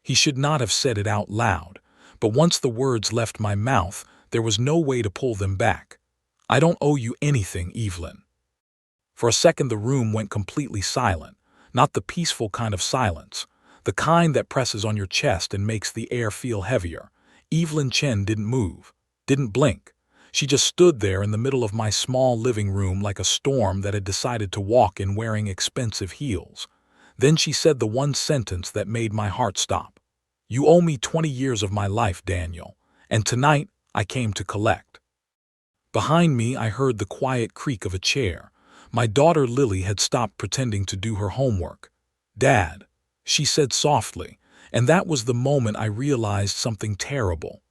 He should not have said it out loud, but once the words left my mouth, there was no way to pull them back. I don't owe you anything, Evelyn. For a second the room went completely silent, not the peaceful kind of silence, the kind that presses on your chest and makes the air feel heavier. Evelyn Chen didn't move, didn't blink. She just stood there in the middle of my small living room like a storm that had decided to walk in wearing expensive heels. Then she said the one sentence that made my heart stop. You owe me 20 years of my life, Daniel, and tonight I came to collect. Behind me I heard the quiet creak of a chair. My daughter Lily had stopped pretending to do her homework. Dad, she said softly, and that was the moment I realized something terrible.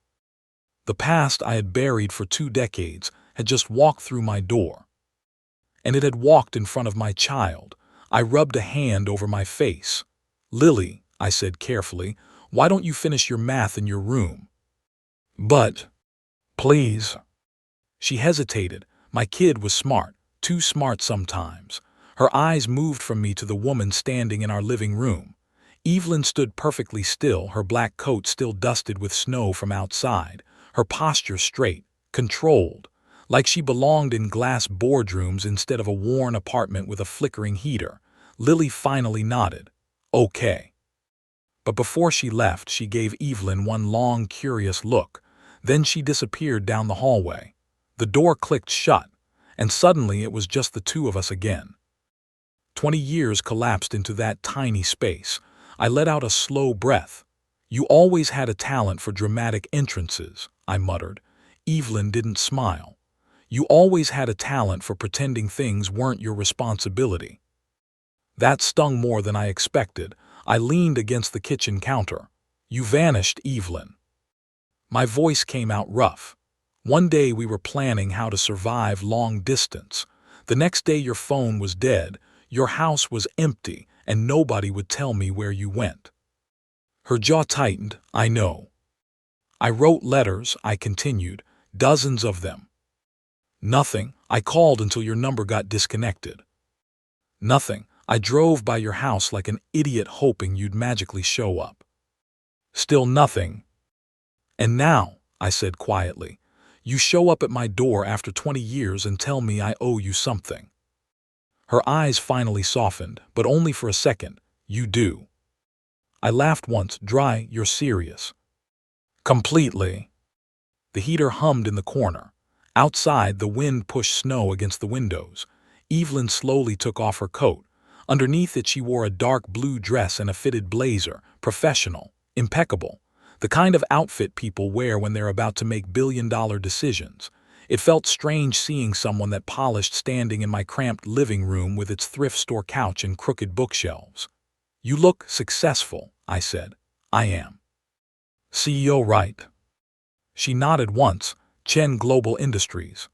The past I had buried for 2 decades had just walked through my door. And it had walked in front of my child. I rubbed a hand over my face. Lily, I said carefully, why don't you finish your math in your room? But, please. She hesitated. My kid was smart, too smart sometimes. Her eyes moved from me to the woman standing in our living room. Evelyn stood perfectly still, her black coat still dusted with snow from outside, her posture straight, controlled, like she belonged in glass boardrooms instead of a worn apartment with a flickering heater. Lily finally nodded. Okay. But before she left, she gave Evelyn one long, curious look. Then she disappeared down the hallway. The door clicked shut, and suddenly it was just the two of us again. 20 years collapsed into that tiny space. I let out a slow breath. You always had a talent for dramatic entrances, I muttered. Evelyn didn't smile. You always had a talent for pretending things weren't your responsibility. That stung more than I expected. I leaned against the kitchen counter. You vanished, Evelyn. My voice came out rough. One day we were planning how to survive long distance. The next day your phone was dead, your house was empty, and nobody would tell me where you went. Her jaw tightened. I know. I wrote letters, I continued, dozens of them. Nothing. I called until your number got disconnected. Nothing. I drove by your house like an idiot hoping you'd magically show up. Still nothing. And now, I said quietly, you show up at my door after 20 years and tell me I owe you something. Her eyes finally softened, but only for a second. You do. I laughed once. Dry, you're serious. Completely. The heater hummed in the corner. Outside, the wind pushed snow against the windows. Evelyn slowly took off her coat. Underneath it she wore a dark blue dress and a fitted blazer, professional, impeccable, the kind of outfit people wear when they're about to make billion-dollar decisions. It felt strange seeing someone that polished standing in my cramped living room with its thrift store couch and crooked bookshelves. You look successful, I said. I am. CEO, right? She nodded once. Chen Global Industries.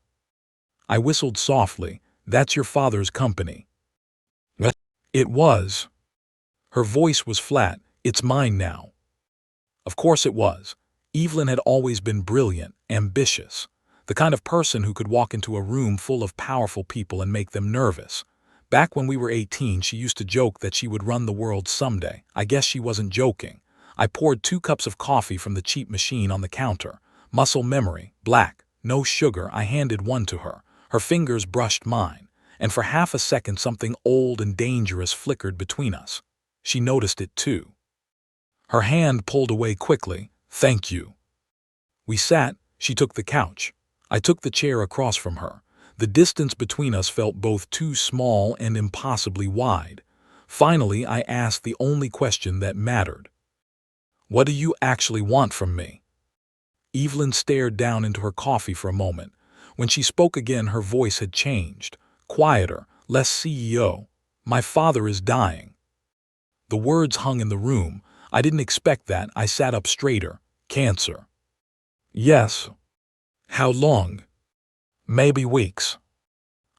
I whistled softly. That's your father's company. It was. Her voice was flat. It's mine now. Of course it was. Evelyn had always been brilliant, ambitious, the kind of person who could walk into a room full of powerful people and make them nervous. Back when we were 18, she used to joke that she would run the world someday. I guess she wasn't joking. I poured 2 cups of coffee from the cheap machine on the counter. Muscle memory, black, no sugar. I handed one to her. Her fingers brushed mine, and for half a second something old and dangerous flickered between us. She noticed it too. Her hand pulled away quickly. Thank you. We sat. She took the couch. I took the chair across from her. The distance between us felt both too small and impossibly wide. Finally, I asked the only question that mattered. What do you actually want from me? Evelyn stared down into her coffee for a moment. When she spoke again, her voice had changed. Quieter, less CEO. My father is dying. The words hung in the room. I didn't expect that. I sat up straighter. Cancer. Yes. How long? Maybe weeks.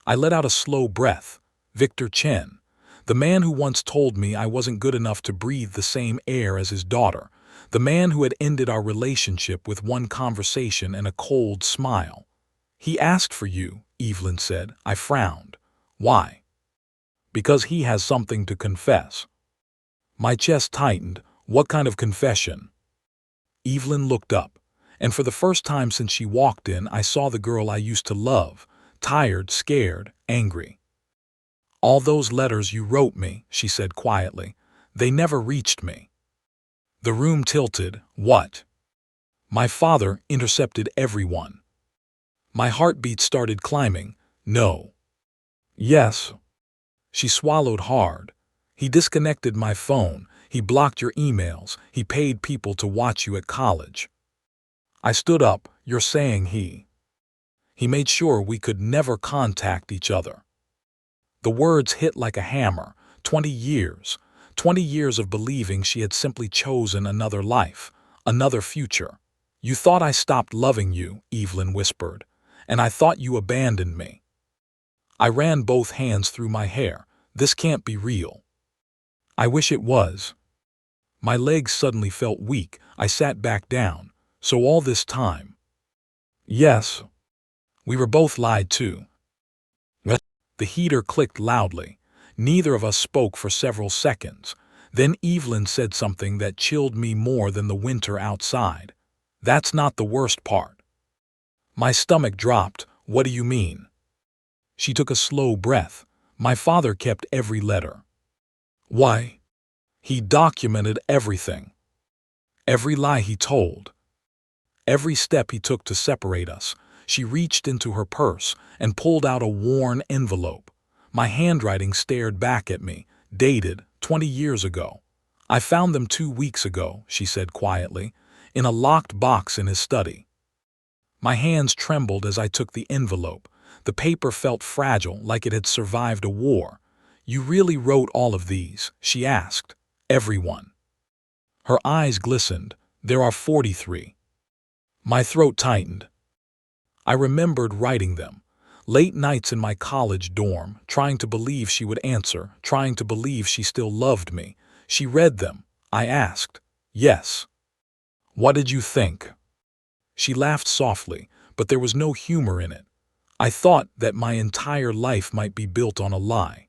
I let out a slow breath. Victor Chen, the man who once told me I wasn't good enough to breathe the same air as his daughter, the man who had ended our relationship with one conversation and a cold smile. He asked for you, Evelyn said. I frowned. Why? Because he has something to confess. My chest tightened. What kind of confession? Evelyn looked up, and for the first time since she walked in, I saw the girl I used to love, tired, scared, angry. All those letters you wrote me, she said quietly, they never reached me. The room tilted. What? My father intercepted everyone. My heartbeat started climbing. No. Yes. She swallowed hard. He disconnected my phone. He blocked your emails. He paid people to watch you at college. I stood up. You're saying he made sure we could never contact each other. The words hit like a hammer. 20 years. 20 years of believing she had simply chosen another life, another future. You thought I stopped loving you, Evelyn whispered, and I thought you abandoned me. I ran both hands through my hair. This can't be real. I wish it was. My legs suddenly felt weak. I sat back down. So all this time. Yes. We were both lied to. The heater clicked loudly. Neither of us spoke for several seconds. Then Evelyn said something that chilled me more than the winter outside. That's not the worst part. My stomach dropped. What do you mean? She took a slow breath. My father kept every letter. Why? He documented everything. Every lie he told. Every step he took to separate us. She reached into her purse and pulled out a worn envelope. My handwriting stared back at me, dated 20 years ago. I found them 2 weeks ago, she said quietly, in a locked box in his study. My hands trembled as I took the envelope. The paper felt fragile, like it had survived a war. You really wrote all of these? She asked. Everyone. Her eyes glistened. There are 43. My throat tightened. I remembered writing them. Late nights in my college dorm, trying to believe she would answer, trying to believe she still loved me. She read them. I asked. Yes. What did you think? She laughed softly, but there was no humor in it. I thought that my entire life might be built on a lie.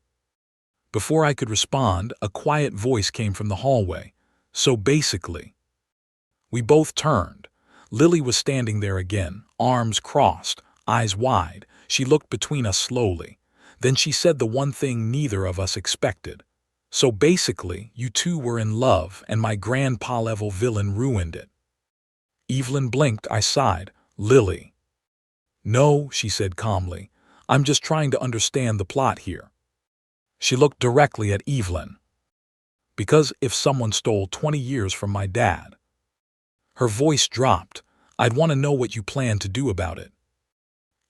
Before I could respond, a quiet voice came from the hallway. So basically. We both turned. Lily was standing there again, arms crossed, eyes wide. She looked between us slowly. Then she said the one thing neither of us expected. So basically, you two were in love, and my grandpa-level villain ruined it. Evelyn blinked. I sighed. Lily. No, she said calmly. I'm just trying to understand the plot here. She looked directly at Evelyn. Because if someone stole 20 years from my dad. Her voice dropped. I'd want to know what you plan to do about it.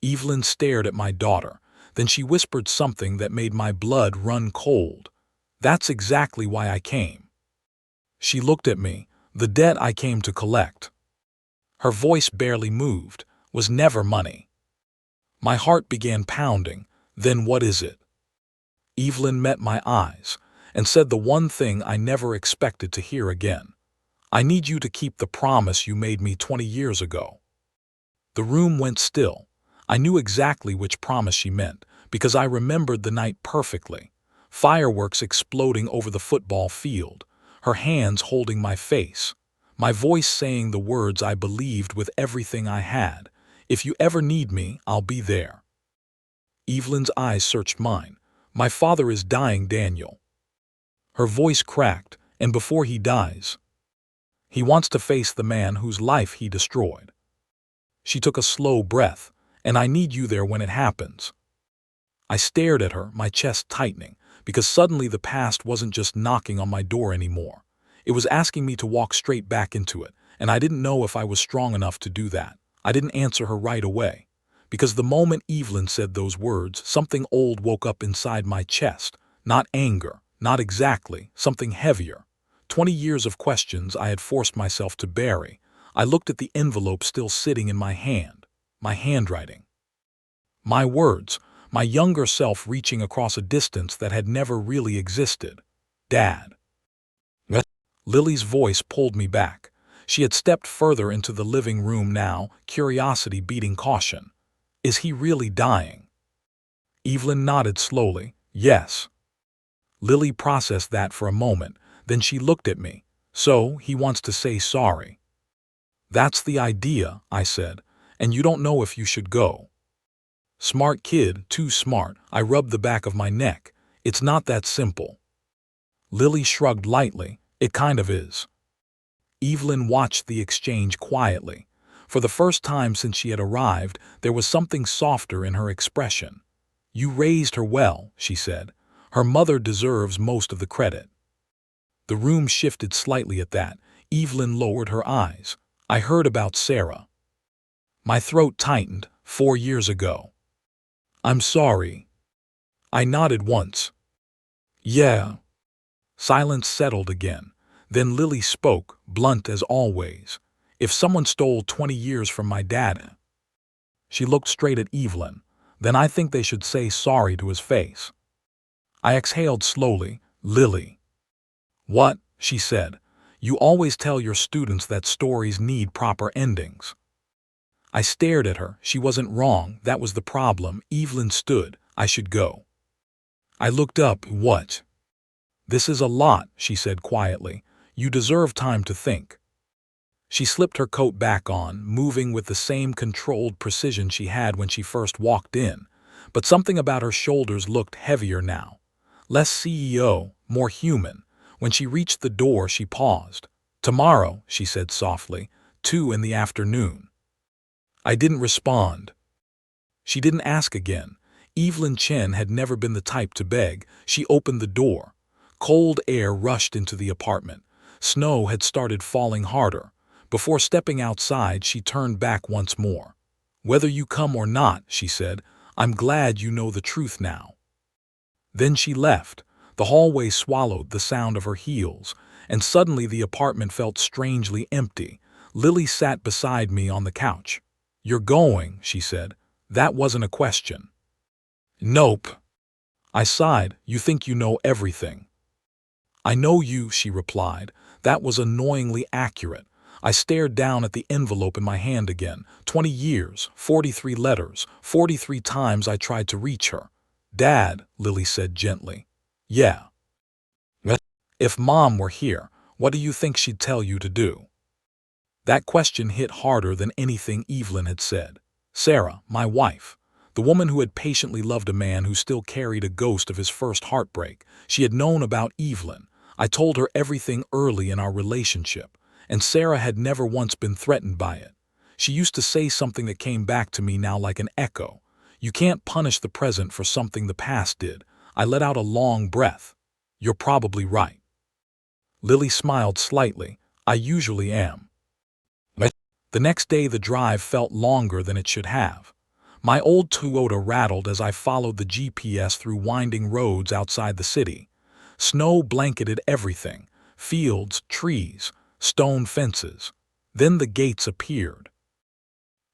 Evelyn stared at my daughter. Then she whispered something that made my blood run cold. That's exactly why I came. She looked at me. The debt I came to collect. Her voice barely moved. Was never money. My heart began pounding. Then what is it? Evelyn met my eyes and said the one thing I never expected to hear again. I need you to keep the promise you made me 20 years ago. The room went still. I knew exactly which promise she meant because I remembered the night perfectly. Fireworks exploding over the football field, her hands holding my face, my voice saying the words I believed with everything I had. If you ever need me, I'll be there. Evelyn's eyes searched mine. My father is dying, Daniel. Her voice cracked, and before he dies, he wants to face the man whose life he destroyed. She took a slow breath, and I need you there when it happens. I stared at her, my chest tightening, because suddenly the past wasn't just knocking on my door anymore. It was asking me to walk straight back into it, and I didn't know if I was strong enough to do that. I didn't answer her right away, because the moment Evelyn said those words, something old woke up inside my chest. Not anger, not exactly, something heavier. 20 years of questions I had forced myself to bury. I looked at the envelope still sitting in my hand, my handwriting. My words, my younger self reaching across a distance that had never really existed. Dad. Lily's voice pulled me back. She had stepped further into the living room now, curiosity beating caution. Is he really dying? Evelyn nodded slowly. Yes. Lily processed that for a moment, then she looked at me. So he wants to say sorry. That's the idea, I said, and you don't know if you should go. Smart kid, too smart, I rubbed the back of my neck. It's not that simple. Lily shrugged lightly. It kind of is. Evelyn watched the exchange quietly. For the first time since she had arrived, there was something softer in her expression. You raised her well, she said. Her mother deserves most of the credit. The room shifted slightly at that. Evelyn lowered her eyes. I heard about Sarah. My throat tightened. 4 years ago. I'm sorry. I nodded once. Yeah. Silence settled again. Then Lily spoke, blunt as always. If someone stole 20 years from my dad. She looked straight at Evelyn. Then I think they should say sorry to his face. I exhaled slowly. Lily. What? She said. You always tell your students that stories need proper endings. I stared at her. She wasn't wrong. That was the problem. Evelyn stood. I should go. I looked up. What? This is a lot, she said quietly. You deserve time to think. She slipped her coat back on, moving with the same controlled precision she had when she first walked in. But something about her shoulders looked heavier now. Less CEO, more human. When she reached the door, she paused. Tomorrow, she said softly, 2 in the afternoon. I didn't respond. She didn't ask again. Evelyn Chen had never been the type to beg. She opened the door. Cold air rushed into the apartment. Snow had started falling harder. Before stepping outside, she turned back once more. Whether you come or not, she said, I'm glad you know the truth now. Then she left. The hallway swallowed the sound of her heels, and suddenly the apartment felt strangely empty. Lily sat beside me on the couch. You're going, she said. That wasn't a question. Nope. I sighed. You think you know everything. I know you, she replied. That was annoyingly accurate. I stared down at the envelope in my hand again. 20 years, 43 letters, 43 times I tried to reach her. Dad, Lily said gently. Yeah. If Mom were here, what do you think she'd tell you to do? That question hit harder than anything Evelyn had said. Sarah, my wife, the woman who had patiently loved a man who still carried a ghost of his first heartbreak. She had known about Evelyn. I told her everything early in our relationship, and Sarah had never once been threatened by it. She used to say something that came back to me now like an echo. You can't punish the present for something the past did. I let out a long breath. You're probably right. Lily smiled slightly. I usually am. The next day the drive felt longer than it should have. My old Toyota rattled as I followed the GPS through winding roads outside the city. Snow blanketed everything, fields, trees, stone fences. Then the gates appeared.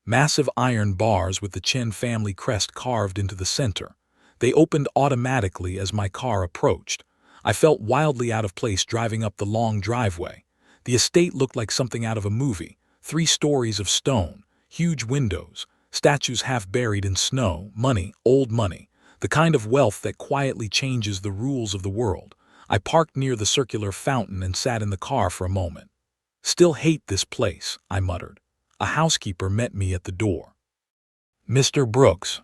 Massive iron bars with the Chen family crest carved into the center. They opened automatically as my car approached. I felt wildly out of place driving up the long driveway. The estate looked like something out of a movie. 3 stories of stone, huge windows, statues half buried in snow, money, old money, the kind of wealth that quietly changes the rules of the world. I parked near the circular fountain and sat in the car for a moment. Still hate this place, I muttered. A housekeeper met me at the door. Mr. Brooks.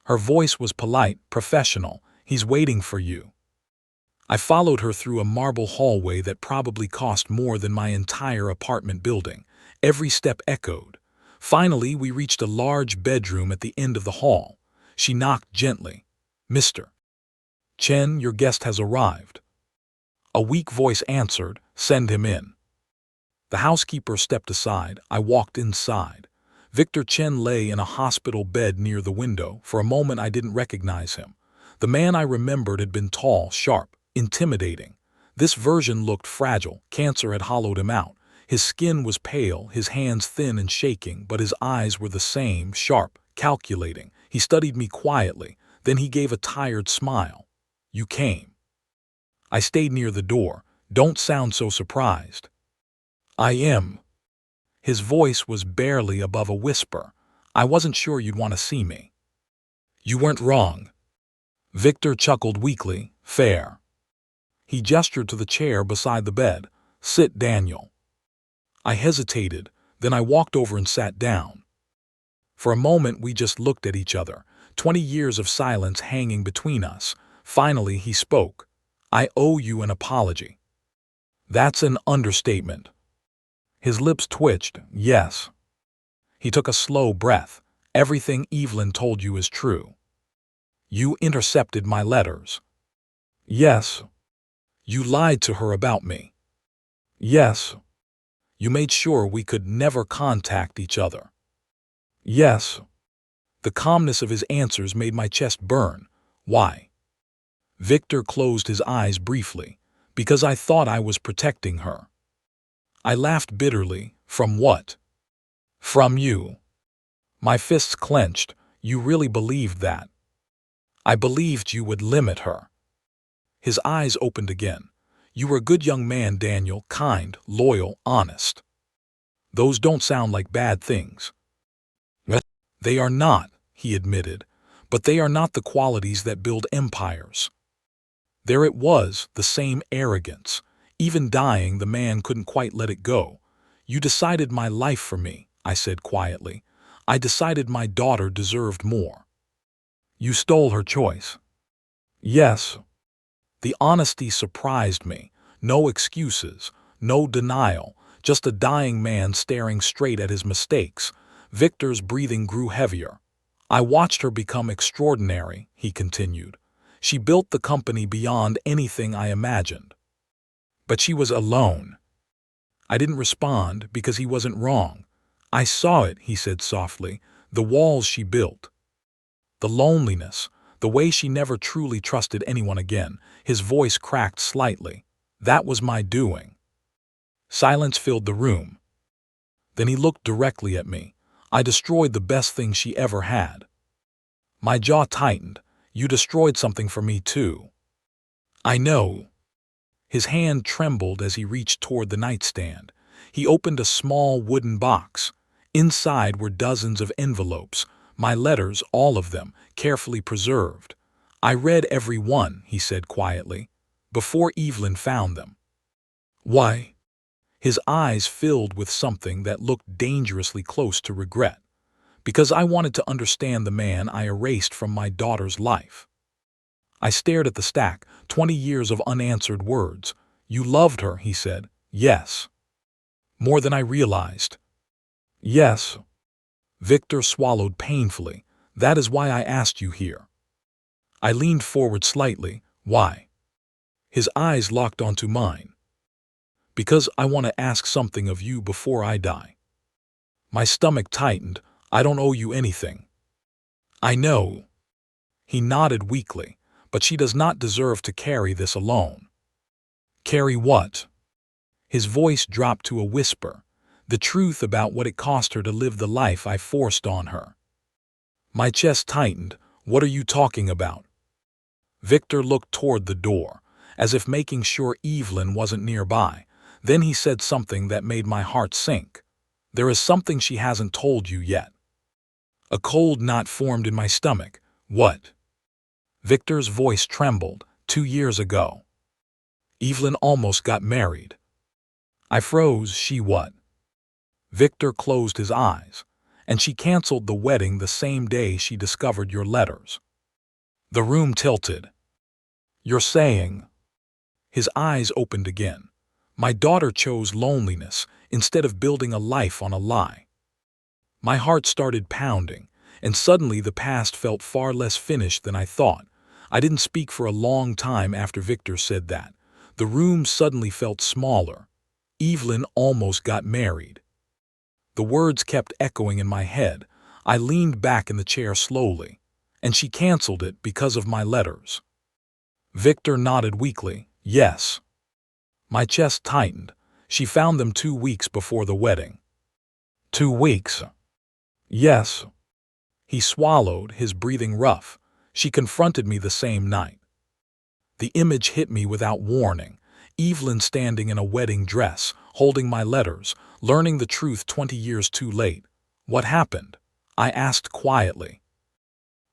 Her voice was polite, professional. He's waiting for you. I followed her through a marble hallway that probably cost more than my entire apartment building. Every step echoed. Finally, we reached a large bedroom at the end of the hall. She knocked gently. Mr. Chen, your guest has arrived. A weak voice answered, send him in. The housekeeper stepped aside. I walked inside. Victor Chen lay in a hospital bed near the window. For a moment I didn't recognize him. The man I remembered had been tall, sharp, intimidating. This version looked fragile. Cancer had hollowed him out. His skin was pale, his hands thin and shaking, but his eyes were the same, sharp, calculating. He studied me quietly. Then he gave a tired smile. You came. I stayed near the door. Don't sound so surprised. I am. His voice was barely above a whisper. I wasn't sure you'd want to see me. You weren't wrong. Victor chuckled weakly. Fair. He gestured to the chair beside the bed. Sit, Daniel. I hesitated, then I walked over and sat down. For a moment we just looked at each other, 20 years of silence hanging between us. Finally he spoke. I owe you an apology. That's an understatement. His lips twitched. Yes. He took a slow breath. Everything Evelyn told you is true. You intercepted my letters. Yes. You lied to her about me. Yes. You made sure we could never contact each other. Yes. The calmness of his answers made my chest burn. Why? Victor closed his eyes briefly. Because I thought I was protecting her. I laughed bitterly. From what? From you. My fists clenched. You really believed that? I believed you would limit her. His eyes opened again. You were a good young man, Daniel, kind, loyal, honest. Those don't sound like bad things. They are not, he admitted, but they are not the qualities that build empires. There it was, the same arrogance. Even dying, the man couldn't quite let it go. You decided my life for me, I said quietly. I decided my daughter deserved more. You stole her choice. Yes. The honesty surprised me. No excuses, no denial, just a dying man staring straight at his mistakes. Victor's breathing grew heavier. I watched her become extraordinary, he continued. She built the company beyond anything I imagined. But she was alone. I didn't respond because he wasn't wrong. I saw it, he said softly, the walls she built. The loneliness, the way she never truly trusted anyone again. His voice cracked slightly. That was my doing. Silence filled the room. Then he looked directly at me. I destroyed the best thing she ever had. My jaw tightened. You destroyed something for me too. I know. His hand trembled as he reached toward the nightstand. He opened a small wooden box. Inside were dozens of envelopes, my letters, all of them, carefully preserved. I read every one, he said quietly, before Evelyn found them. Why? His eyes filled with something that looked dangerously close to regret. Because I wanted to understand the man I erased from my daughter's life. I stared at the stack, 20 years of unanswered words. You loved her, he said. Yes. More than I realized. Yes. Victor swallowed painfully. That is why I asked you here. I leaned forward slightly. Why? His eyes locked onto mine. Because I want to ask something of you before I die. My stomach tightened. I don't owe you anything. I know. He nodded weakly, but she does not deserve to carry this alone. Carry what? His voice dropped to a whisper, the truth about what it cost her to live the life I forced on her. My chest tightened. What are you talking about? Victor looked toward the door, as if making sure Evelyn wasn't nearby. Then he said something that made my heart sink. There is something she hasn't told you yet. A cold knot formed in my stomach. What? Victor's voice trembled. 2 years ago. Evelyn almost got married. I froze. She what? Victor closed his eyes, and she canceled the wedding the same day she discovered your letters. The room tilted. You're saying? His eyes opened again. My daughter chose loneliness instead of building a life on a lie. My heart started pounding, and suddenly the past felt far less finished than I thought. I didn't speak for a long time after Victor said that. The room suddenly felt smaller. Evelyn almost got married. The words kept echoing in my head. I leaned back in the chair slowly, and she canceled it because of my letters. Victor nodded weakly. Yes. My chest tightened. She found them 2 weeks before the wedding. 2 weeks? Yes. He swallowed, his breathing rough. She confronted me the same night. The image hit me without warning. Evelyn standing in a wedding dress, holding my letters, learning the truth 20 years too late. What happened? I asked quietly.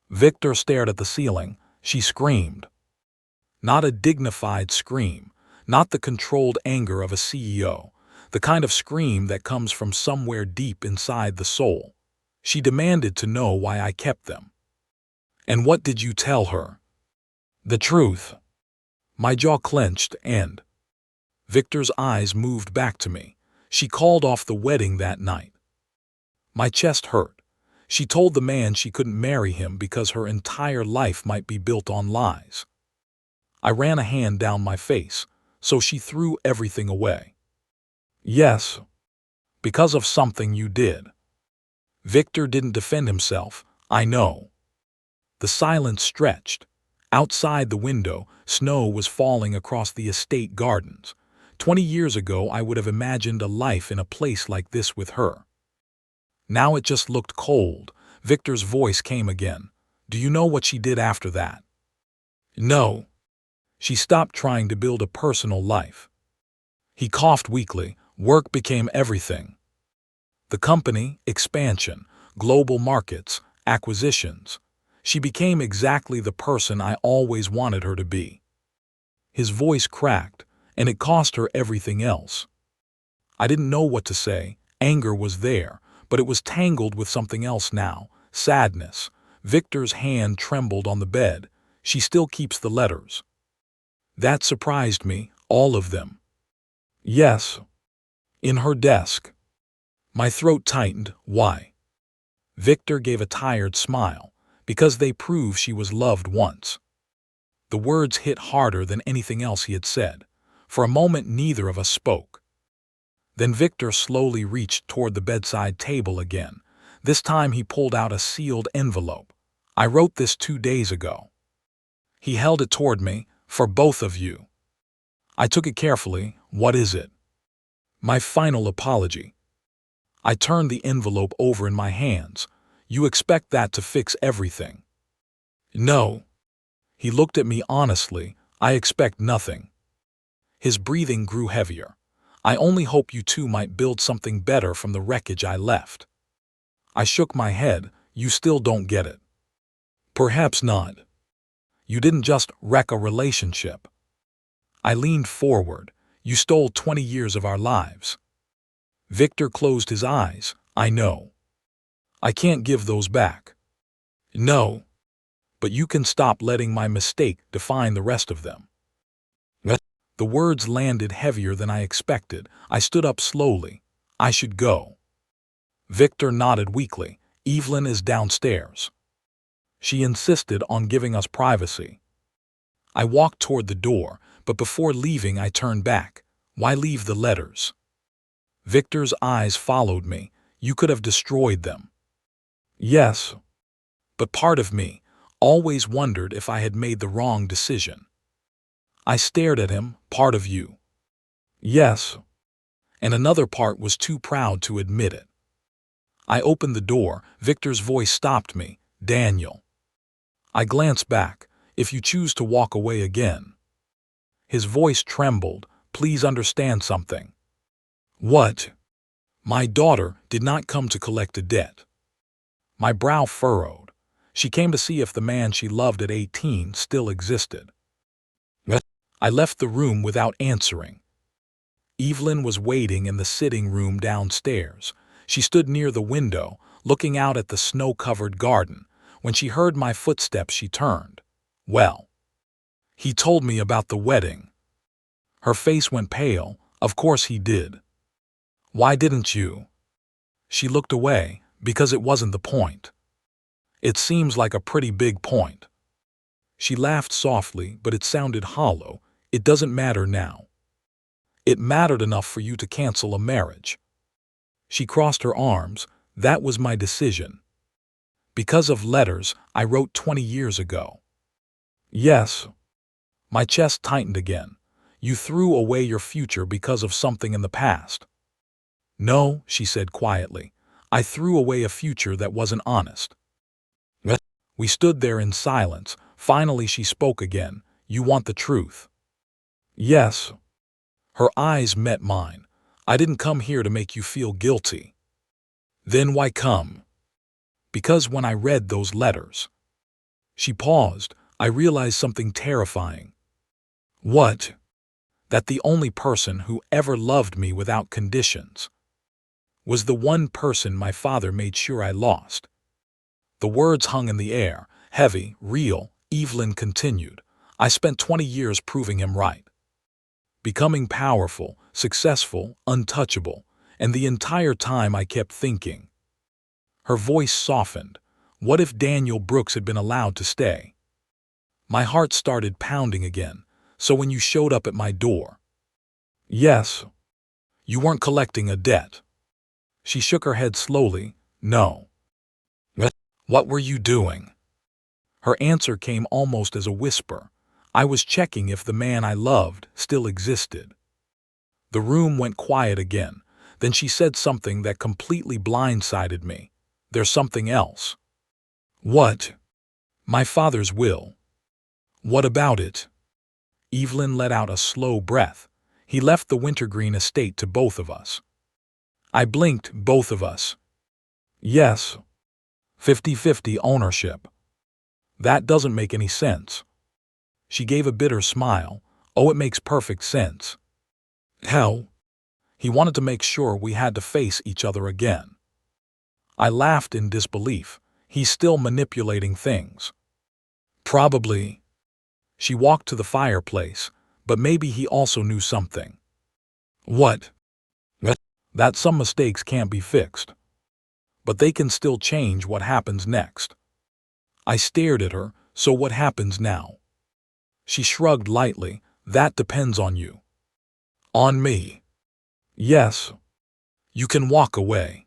Victor stared at the ceiling. She screamed. Not a dignified scream, Not the controlled anger of a CEO, the kind of scream that comes from somewhere deep inside the soul. She demanded to know why I kept them. "And what did you tell her?" "The truth." My jaw clenched and Victor's eyes moved back to me. She called off the wedding that night. My chest hurt. She told the man she couldn't marry him because her entire life might be built on lies. I ran a hand down my face, so she threw everything away. "Yes, because of something you did." Victor didn't defend himself, I know. The silence stretched. Outside the window, snow was falling across the estate gardens. 20 years ago, I would have imagined a life in a place like this with her. Now it just looked cold. Victor's voice came again. "Do you know what she did after that?" "No." "She stopped trying to build a personal life." He coughed weakly. "Work became everything. The company, expansion, global markets, acquisitions. She became exactly the person I always wanted her to be." His voice cracked, and it cost her everything else. I didn't know what to say. Anger was there, but it was tangled with something else now. Sadness. Victor's hand trembled on the bed. "She still keeps the letters." That surprised me, all of them. "Yes. In her desk." My throat tightened. "Why?" Victor gave a tired smile. "Because they prove she was loved once." The words hit harder than anything else he had said. For a moment, neither of us spoke. Then Victor slowly reached toward the bedside table again. This time he pulled out a sealed envelope. "I wrote this 2 days ago." He held it toward me. "For both of you." I took it carefully. "What is it?" "My final apology." I turned the envelope over in my hands. "You expect that to fix everything?" "No." He looked at me honestly. "I expect nothing." His breathing grew heavier. "I only hope you two might build something better from the wreckage I left." I shook my head. "You still don't get it." "Perhaps not. You didn't just wreck a relationship." I leaned forward. "You stole 20 years of our lives." Victor closed his eyes. "I know. I can't give those back." "No. But you can stop letting my mistake define the rest of them." The words landed heavier than I expected. I stood up slowly. "I should go." Victor nodded weakly. "Evelyn is downstairs. She insisted on giving us privacy." I walked toward the door, but before leaving I turned back. "Why leave the letters?" Victor's eyes followed me. "You could have destroyed them." "Yes. But part of me always wondered if I had made the wrong decision." I stared at him. "Part of you?" "Yes. And another part was too proud to admit it." I opened the door. Victor's voice stopped me. "Daniel." I glanced back. "If you choose to walk away again." His voice trembled. "Please understand something." "What?" "My daughter did not come to collect a debt." My brow furrowed. "She came to see if the man she loved at 18 still existed." I left the room without answering. Evelyn was waiting in the sitting room downstairs. She stood near the window, looking out at the snow-covered garden. When she heard my footsteps, she turned. "Well, he told me about the wedding." Her face went pale. "Of course he did." "Why didn't you?" She looked away. "Because it wasn't the point." "It seems like a pretty big point." She laughed softly, but it sounded hollow. "It doesn't matter now." "It mattered enough for you to cancel a marriage." She crossed her arms. "That was my decision. Because of letters I wrote 20 years ago." "Yes." My chest tightened again. "You threw away your future because of something in the past." "No," she said quietly. "I threw away a future that wasn't honest." We stood there in silence. Finally she spoke again. "You want the truth?" "Yes." Her eyes met mine. "I didn't come here to make you feel guilty." "Then why come?" "Because when I read those letters." She paused. I realized something terrifying. "What?" That the only person who ever loved me without conditions was the one person my father made sure I lost. The words hung in the air, heavy, real. Evelyn continued. I spent 20 years proving him right. Becoming powerful, successful, untouchable, and the entire time I kept thinking. Her voice softened. What if Daniel Brooks had been allowed to stay? My heart started pounding again. So when you showed up at my door. Yes. You weren't collecting a debt. She shook her head slowly. No. What were you doing? Her answer came almost as a whisper. I was checking if the man I loved still existed. The room went quiet again. Then she said something that completely blindsided me. There's something else. What? My father's will. What about it? Evelyn let out a slow breath. He left the wintergreen estate to both of us. I blinked. Both of us. Yes. 50-50 ownership. That doesn't make any sense. She gave a bitter smile. Oh, it makes perfect sense. How? He wanted to make sure we had to face each other again. I laughed in disbelief. He's still manipulating things. Probably. She walked to the fireplace, but maybe he also knew something. What? That some mistakes can't be fixed. But they can still change what happens next. I stared at her. So what happens now? She shrugged lightly. That depends on you. On me? Yes. You can walk away.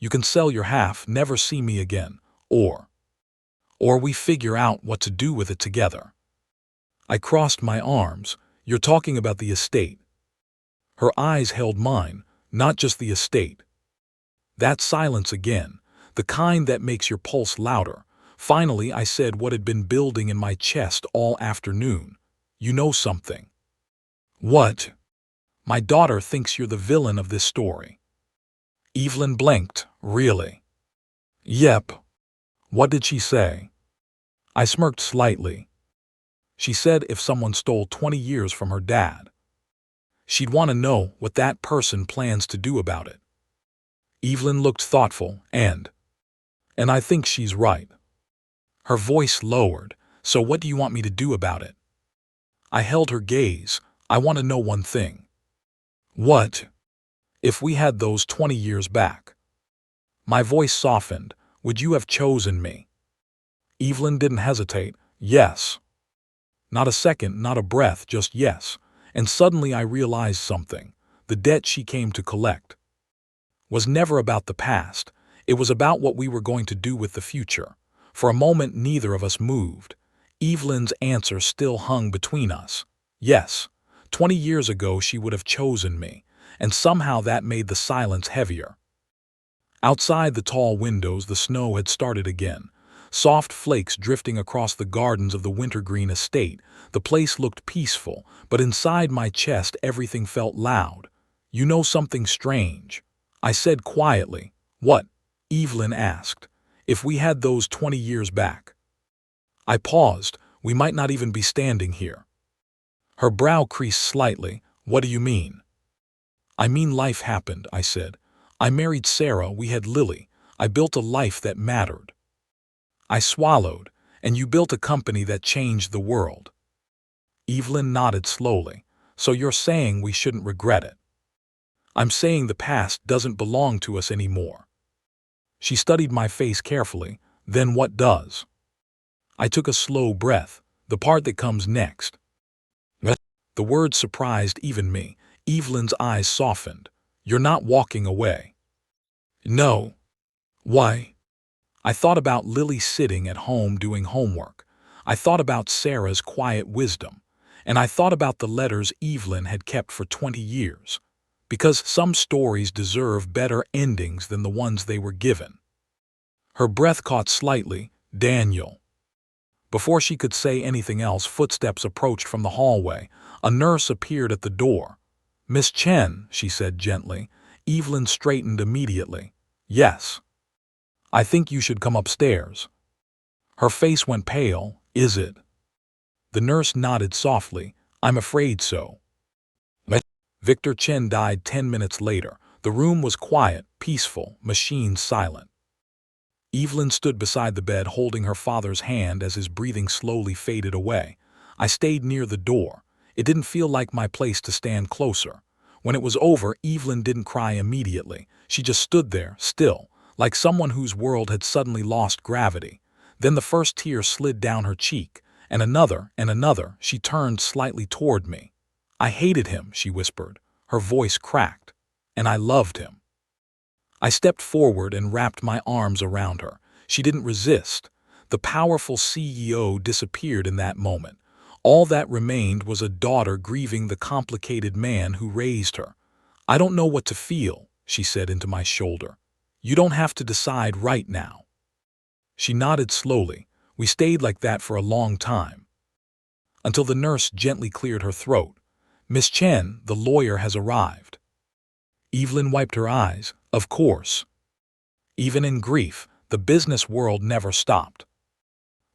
You can sell your half, never see me again, or we figure out what to do with it together. I crossed my arms. You're talking about the estate. Her eyes held mine, not just the estate. That silence again, the kind that makes your pulse louder. Finally, I said what had been building in my chest all afternoon. You know something. What? My daughter thinks you're the villain of this story. Evelyn blinked. Really? Yep. What did she say? I smirked slightly. She said if someone stole 20 years from her dad, she'd want to know what that person plans to do about it. Evelyn looked thoughtful, and I think she's right. Her voice lowered. So what do you want me to do about it? I held her gaze. I want to know one thing. What? If we had those 20 years back. My voice softened. Would you have chosen me? Evelyn didn't hesitate. Yes. Not a second, not a breath, just yes. And suddenly I realized something. The debt she came to collect was never about the past. It was about what we were going to do with the future. For a moment, neither of us moved. Evelyn's answer still hung between us. Yes, 20 years ago she would have chosen me, and somehow that made the silence heavier. Outside the tall windows, the snow had started again. Soft flakes drifting across the gardens of the wintergreen estate. The place looked peaceful, but inside my chest everything felt loud. You know something strange? I said quietly. What? Evelyn asked. If we had those 20 years back. I paused. We might not even be standing here. Her brow creased slightly. What do you mean? I mean life happened, I said. I married Sarah, we had Lily. I built a life that mattered. I swallowed, and you built a company that changed the world. Evelyn nodded slowly. So you're saying we shouldn't regret it? I'm saying the past doesn't belong to us anymore. She studied my face carefully. Then what does? I took a slow breath, the part that comes next. The word surprised even me. Evelyn's eyes softened. You're not walking away. No. Why? I thought about Lily sitting at home doing homework. I thought about Sarah's quiet wisdom. And I thought about the letters Evelyn had kept for 20 years. Because some stories deserve better endings than the ones they were given. Her breath caught slightly. Daniel. Before she could say anything else, footsteps approached from the hallway. A nurse appeared at the door. Miss Chen, she said gently. Evelyn straightened immediately. Yes. I think you should come upstairs. Her face went pale. Is it? The nurse nodded softly. I'm afraid so. Victor Chen died 10 minutes later. The room was quiet, peaceful, machines silent. Evelyn stood beside the bed holding her father's hand as his breathing slowly faded away. I stayed near the door. It didn't feel like my place to stand closer. When it was over, Evelyn didn't cry immediately. She just stood there, still, like someone whose world had suddenly lost gravity. Then the first tear slid down her cheek, and another and another. She turned slightly toward me. "I hated him," she whispered. Her voice cracked. "And I loved him." I stepped forward and wrapped my arms around her. She didn't resist. The powerful CEO disappeared in that moment. All that remained was a daughter grieving the complicated man who raised her. "I don't know what to feel," she said into my shoulder. "You don't have to decide right now." She nodded slowly. We stayed like that for a long time, until the nurse gently cleared her throat. "Miss Chen, the lawyer has arrived." Evelyn wiped her eyes. Of course. Even in grief, the business world never stopped.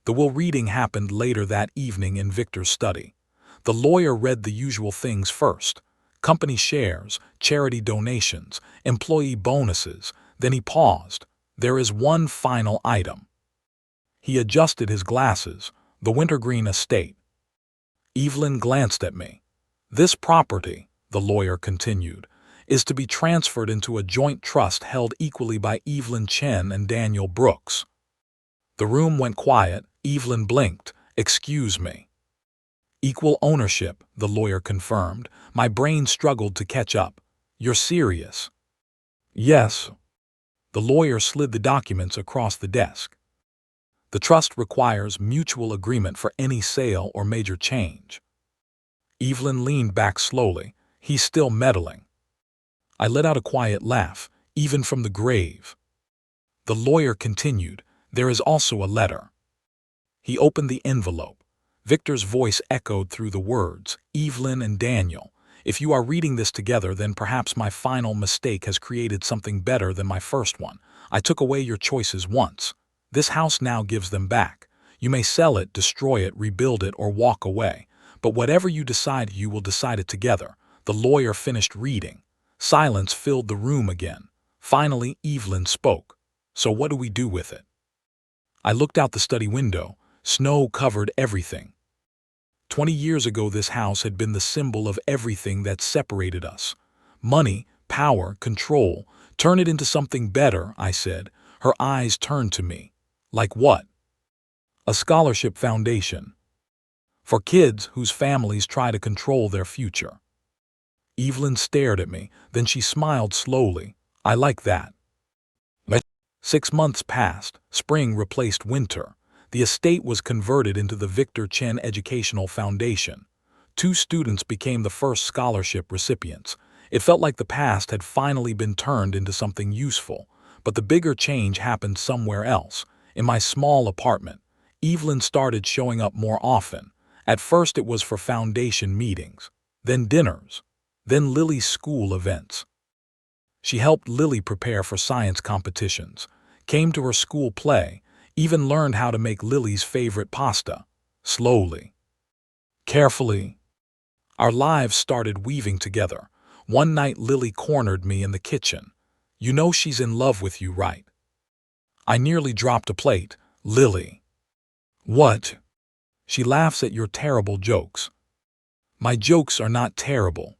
The will reading happened later that evening in Victor's study. The lawyer read the usual things first: company shares, charity donations, employee bonuses. Then he paused. "There is one final item." He adjusted his glasses. "The Wintergreen estate." Evelyn glanced at me. "This property," the lawyer continued, "is to be transferred into a joint trust held equally by Evelyn Chen and Daniel Brooks." The room went quiet. Evelyn blinked. "Excuse me." "Equal ownership," the lawyer confirmed. My brain struggled to catch up. "You're serious?" "Yes." The lawyer slid the documents across the desk. "The trust requires mutual agreement for any sale or major change." Evelyn leaned back slowly. "He's still meddling." I let out a quiet laugh, even from the grave. The lawyer continued. "There is also a letter." He opened the envelope. Victor's voice echoed through the words, "Evelyn and Daniel, if you are reading this together, then perhaps my final mistake has created something better than my first one. I took away your choices once. This house now gives them back. You may sell it, destroy it, rebuild it, or walk away. But whatever you decide, you will decide it together." The lawyer finished reading. Silence filled the room again. Finally, Evelyn spoke. "So what do we do with it?" I looked out the study window. Snow covered everything. 20 years ago, this house had been the symbol of everything that separated us. "Money, power, control. Turn it into something better," I said. Her eyes turned to me. "Like what?" "A scholarship foundation. For kids whose families try to control their future." Evelyn stared at me, then she smiled slowly. "I like that." 6 months passed. Spring replaced winter. The estate was converted into the Victor Chen Educational Foundation. 2 students became the first scholarship recipients. It felt like the past had finally been turned into something useful. But the bigger change happened somewhere else. In my small apartment, Evelyn started showing up more often. At first it was for foundation meetings, then dinners, then Lily's school events. She helped Lily prepare for science competitions, came to her school play, even learned how to make Lily's favorite pasta. Slowly, carefully, our lives started weaving together. One night Lily cornered me in the kitchen. "You know she's in love with you, right?" I nearly dropped a plate. "Lily." "What?" "She laughs at your terrible jokes." "My jokes are not terrible."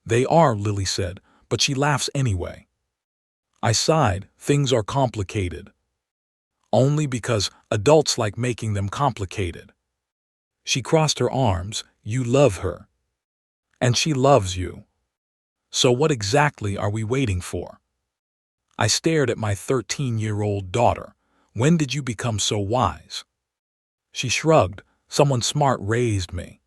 "They are," Lily said, "but she laughs anyway." I sighed. "Things are complicated." "Only because adults like making them complicated." She crossed her arms. "You love her. And she loves you. So what exactly are we waiting for?" I stared at my 13-year-old daughter. "When did you become so wise?" She shrugged. "Someone smart raised me."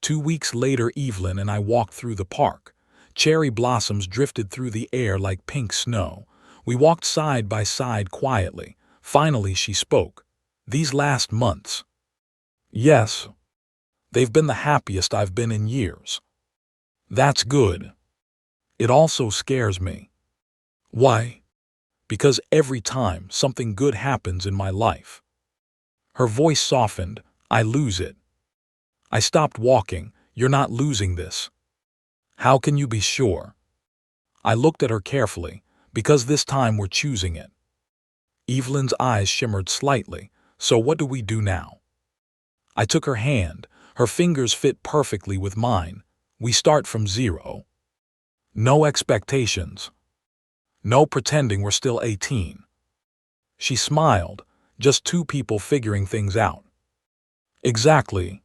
2 weeks later, Evelyn and I walked through the park. Cherry blossoms drifted through the air like pink snow. We walked side by side quietly. Finally, she spoke. "These last months." "Yes. They've been the happiest I've been in years." "That's good." "It also scares me." "Why?" "Because every time something good happens in my life." Her voice softened. "I lose it." I stopped walking. You're not losing this. How can you be sure? I looked at her carefully, because this time we're choosing it. Evelyn's eyes shimmered slightly. So what do we do now? I took her hand. Her fingers fit perfectly with mine. We start from zero. No expectations. No pretending we're still 18. She smiled. Just two people figuring things out. Exactly.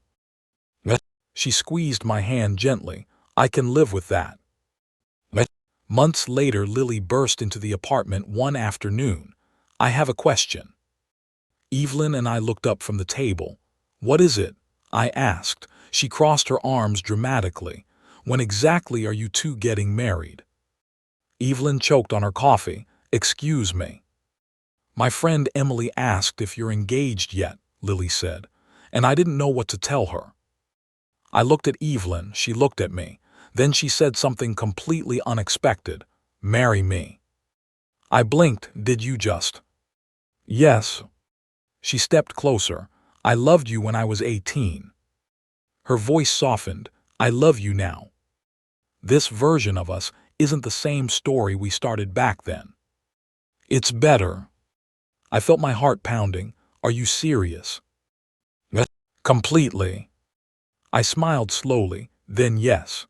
She squeezed my hand gently. I can live with that. Months later, Lily burst into the apartment one afternoon. I have a question. Evelyn and I looked up from the table. What is it? I asked. She crossed her arms dramatically. When exactly are you two getting married? Evelyn choked on her coffee. Excuse me. My friend Emily asked if you're engaged yet, Lily said, and I didn't know what to tell her. I looked at Evelyn, she looked at me. Then she said something completely unexpected. Marry me. I blinked. Did you just? Yes. She stepped closer. I loved you when I was 18. Her voice softened. I love you now. This version of us isn't the same story we started back then. It's better. I felt my heart pounding. Are you serious? Completely. I smiled slowly, then yes.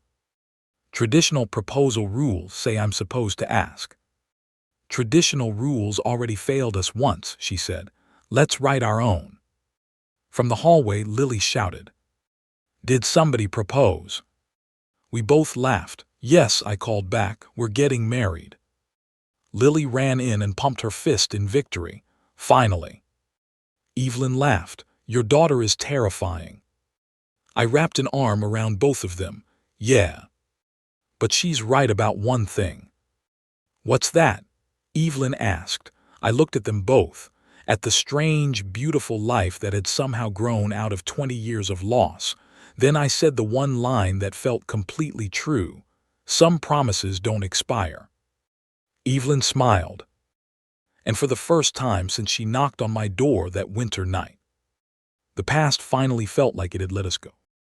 Traditional proposal rules say I'm supposed to ask. Traditional rules already failed us once, she said. Let's write our own. From the hallway, Lily shouted. Did somebody propose? We both laughed. Yes, I called back. We're getting married. Lily ran in and pumped her fist in victory. Finally. Evelyn laughed. Your daughter is terrifying. I wrapped an arm around both of them. Yeah. But she's right about one thing. What's that? Evelyn asked. I looked at them both, at the strange, beautiful life that had somehow grown out of 20 years of loss. Then I said the one line that felt completely true. Some promises don't expire. Evelyn smiled. And for the first time since she knocked on my door that winter night, the past finally felt like it had let us go.